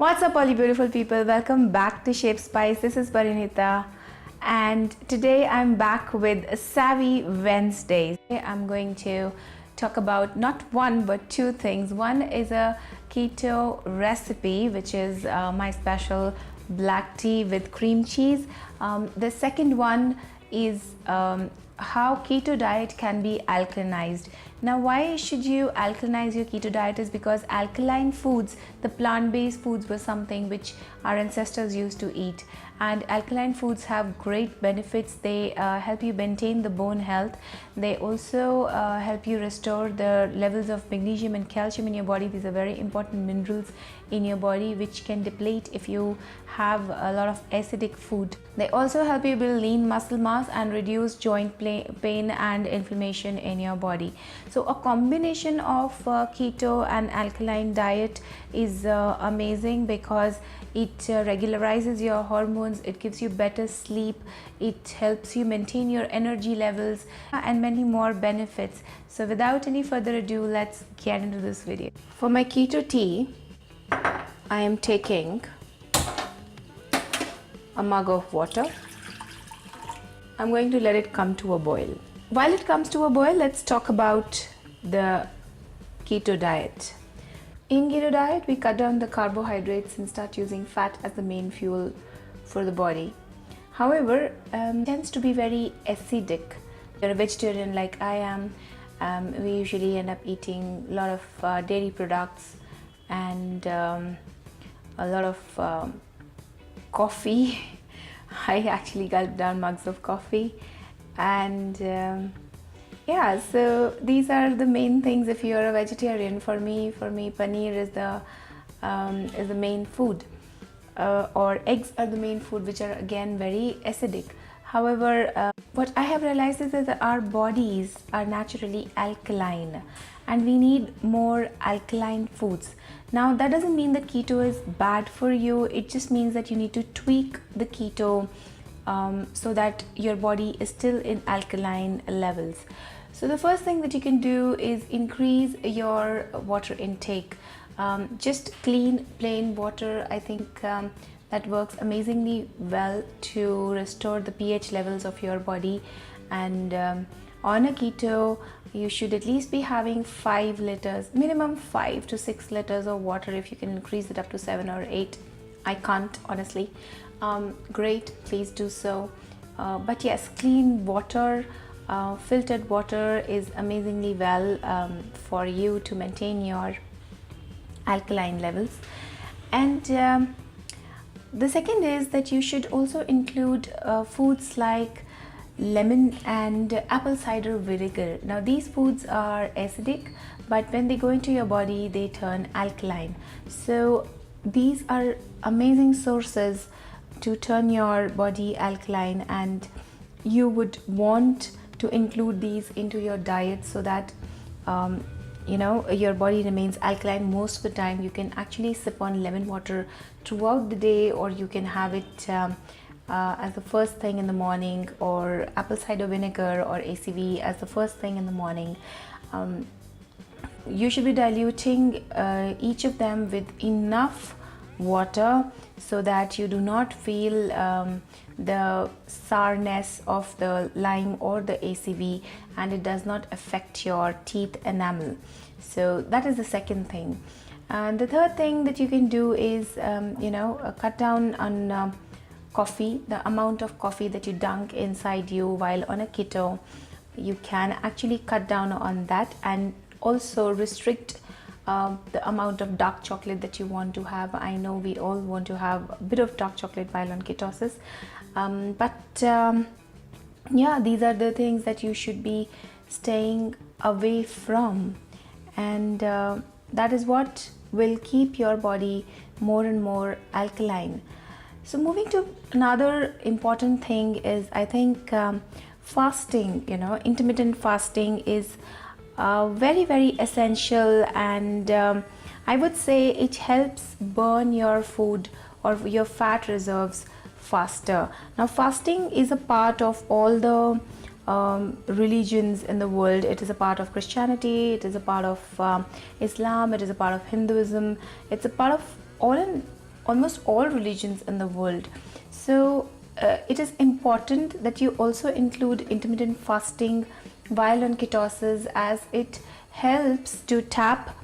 What's up all you beautiful people, welcome back to Shape Spice. This is Parinita and today I'm back with a Savvy Wednesdays. I'm going to talk about not one but two things. One is a keto recipe which is my special black tea with cream cheese. The second one is how keto diet can be alkalinized. Now why should you alkalinize your keto diet is because alkaline foods, the plant-based foods, were something which our ancestors used to eat, and alkaline foods have great benefits. They help you maintain the bone health. They also help you restore the levels of magnesium and calcium in your body. These are very important minerals in your body which can deplete if you have a lot of acidic food. They also help you build lean muscle mass and reduce joint pain and inflammation in your body. So a combination of keto and alkaline diet is amazing because it regularizes your hormones, it gives you better sleep, it helps you maintain your energy levels and many more benefits. So without any further ado, let's get into this video. For my keto tea, I am taking a mug of water. I'm going to let it come to a boil. While it comes to a boil, let's talk about the keto diet. In keto diet, we cut down the carbohydrates and start using fat as the main fuel for the body. However, it tends to be very acidic. If you're a vegetarian like I am, we usually end up eating a lot of dairy products and a lot of coffee. I actually gulp down mugs of coffee, and yeah, so these are the main things if you're a vegetarian. For me paneer is the main food, or eggs are the main food, which are again very acidic. However, what I have realized is that our bodies are naturally alkaline and we need more alkaline foods. Now that doesn't mean that keto is bad for you, it just means that you need to tweak the keto so that your body is still in alkaline levels. So the first thing that you can do is increase your water intake. Just clean plain water, I think that works amazingly well to restore the pH levels of your body. And on a keto, you should at least be having 5 liters, minimum 5 to 6 liters of water. If you can increase it up to 7 or 8, I can't honestly. Great, please do so. But yes, clean water, filtered water is amazingly well for you to maintain your alkaline levels. And the second is that you should also include foods like lemon and apple cider vinegar. Now these foods are acidic, but when they go into your body they turn alkaline. So these are amazing sources to turn your body alkaline, and you would want to include these into your diet so that you know, your body remains alkaline most of the time. You can actually sip on lemon water throughout the day, or you can have it as the first thing in the morning, or apple cider vinegar or ACV as the first thing in the morning. You should be diluting each of them with enough water so that you do not feel the sourness of the lime or the ACV, and it does not affect your teeth enamel. So that is the second thing. And the third thing that you can do is you know, cut down on coffee, the amount of coffee that you dunk inside you while on a keto. You can actually cut down on that, and also restrict the amount of dark chocolate that you want to have. I know we all want to have a bit of dark chocolate while on ketosis, but yeah, these are the things that you should be staying away from, and that is what will keep your body more and more alkaline. So moving to another important thing is, I think fasting, you know, intermittent fasting is very essential, and I would say it helps burn your food or your fat reserves faster. Now fasting is a part of all the religions in the world. It is a part of Christianity, it is a part of Islam, it is a part of Hinduism, it's a part of all in almost all religions in the world. So it is important that you also include intermittent fasting while on ketosis, as it helps to tap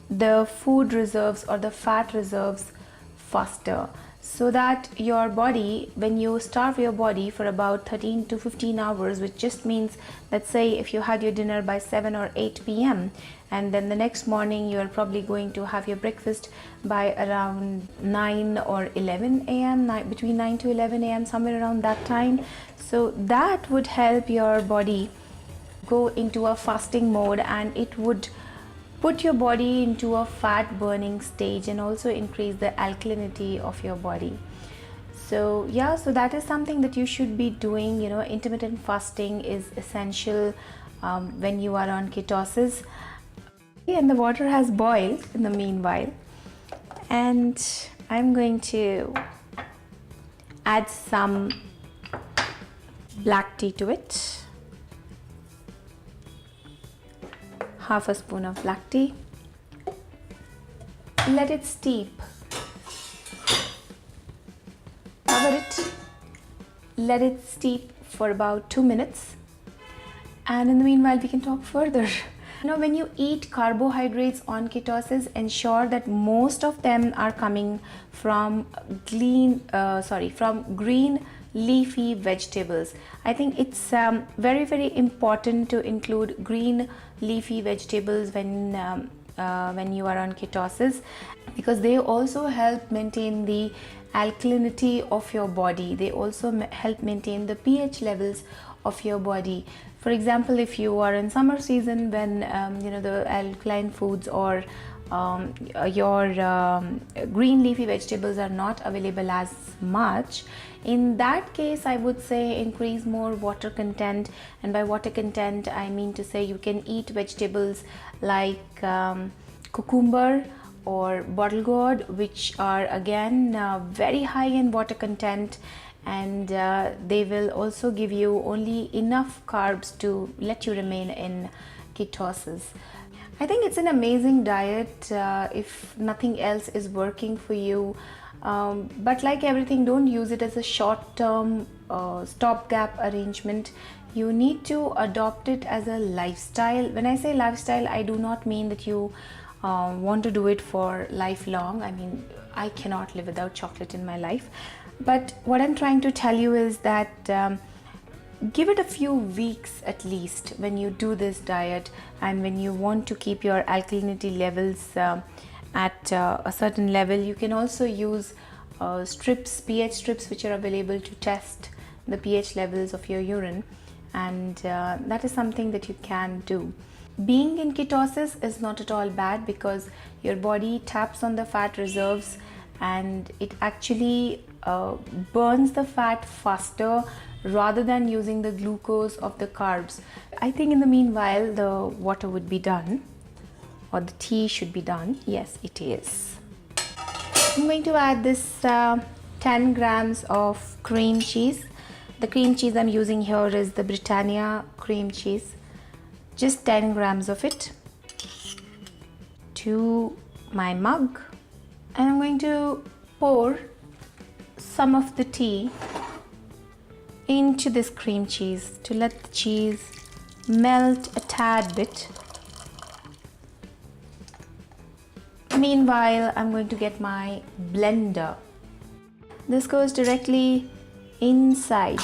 the food reserves or the fat reserves faster, so that your body, when you starve your body for about 13 to 15 hours, which just means, let's say if you had your dinner by 7 or 8 p.m. and then the next morning you are probably going to have your breakfast by around 9 or 11 a.m., between 9 to 11 a.m., somewhere around that time. So that would help your body go into a fasting mode, and it would put your body into a fat burning stage and also increase the alkalinity of your body. So yeah, so that is something that you should be doing. You know, intermittent fasting is essential when you are on ketosis. And the water has boiled in the meanwhile, and I'm going to add some black tea to it. Half a spoon of black tea. Let it steep. Cover it. Let it steep for about 2 minutes. And in the meanwhile, we can talk further. You know, when you eat carbohydrates on ketosis, ensure that most of them are coming from green leafy vegetables. I think it's very, very important to include green leafy vegetables when you are on ketosis, because they also help maintain the alkalinity of your body. They also help maintain the pH levels of your body. For example, if you are in summer season when the alkaline foods or your green leafy vegetables are not available as much, in that case I would say increase more water content. And by water content I mean to say you can eat vegetables like cucumber or bottle gourd, which are again very high in water content, and they will also give you only enough carbs to let you remain in ketosis. I think it's an amazing diet if nothing else is working for you. But like everything, don't use it as a short-term stopgap arrangement. You need to adopt it as a lifestyle. When I say lifestyle, I do not mean that you want to do it for lifelong. I mean, I cannot live without chocolate in my life. But what I'm trying to tell you is that give it a few weeks at least when you do this diet, and when you want to keep your alkalinity levels at a certain level. You can also use pH strips, which are available to test the pH levels of your urine, and that is something that you can do. Being in ketosis is not at all bad, because your body taps on the fat reserves and it actually burns the fat faster rather than using the glucose of the carbs. I think in the meanwhile the water would be done, or the tea should be done. Yes, it is. I'm going to add this 10 grams of cream cheese. The cream cheese I'm using here is the Britannia cream cheese. Just 10 grams of it to my mug, and I'm going to pour some of the tea into this cream cheese to let the cheese melt a tad bit. Meanwhile, I'm going to get my blender. This goes directly inside.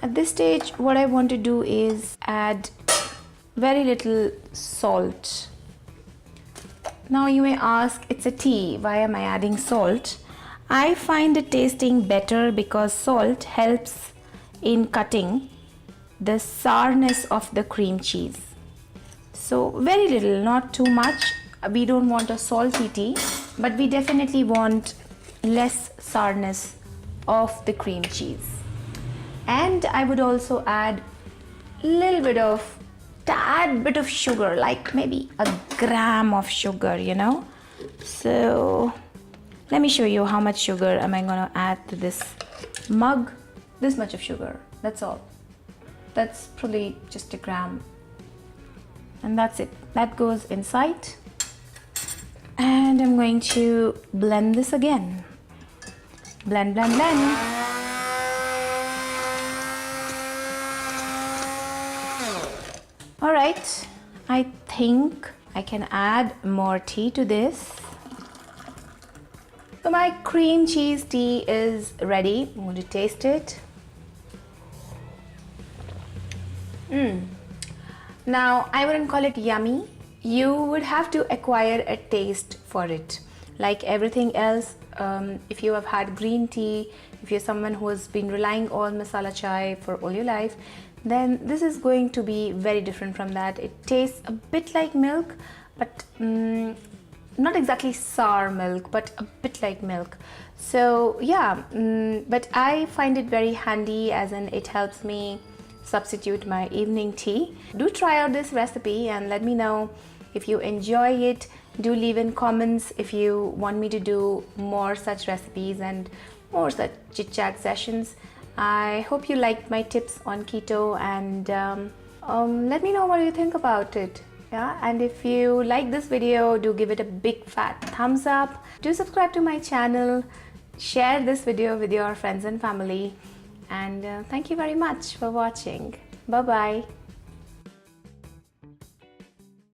At this stage, what I want to do is add very little salt. Now you may ask, it's a tea, why am I adding salt? I find it tasting better because salt helps in cutting the sourness of the cream cheese. So very little, not too much. We don't want a salty tea, but we definitely want less sourness of the cream cheese. And I would also add a little bit of, tad bit of sugar, like maybe a gram of sugar, you know. So let me show you how much sugar am I gonna add to this mug. This much of sugar, that's all. That's probably just a gram. And that's it. That goes inside. And I'm going to blend this again. Blend, blend, blend. All right, I think I can add more tea to this. So my cream cheese tea is ready. I'm going to taste it. Now, I wouldn't call it yummy. You would have to acquire a taste for it. Like everything else, if you have had green tea, if you're someone who has been relying on masala chai for all your life, then this is going to be very different from that. It tastes a bit like milk, but not exactly sour milk, but a bit like milk. So yeah, but I find it very handy, as in it helps me substitute my evening tea. Do try out this recipe and let me know if you enjoy it. Do leave in comments if you want me to do more such recipes and more such chit chat sessions. I hope you liked my tips on keto, and let me know what you think about it. Yeah, and if you like this video, do give it a big fat thumbs up. Do subscribe to my channel. Share this video with your friends and family. And thank you very much for watching. Bye bye.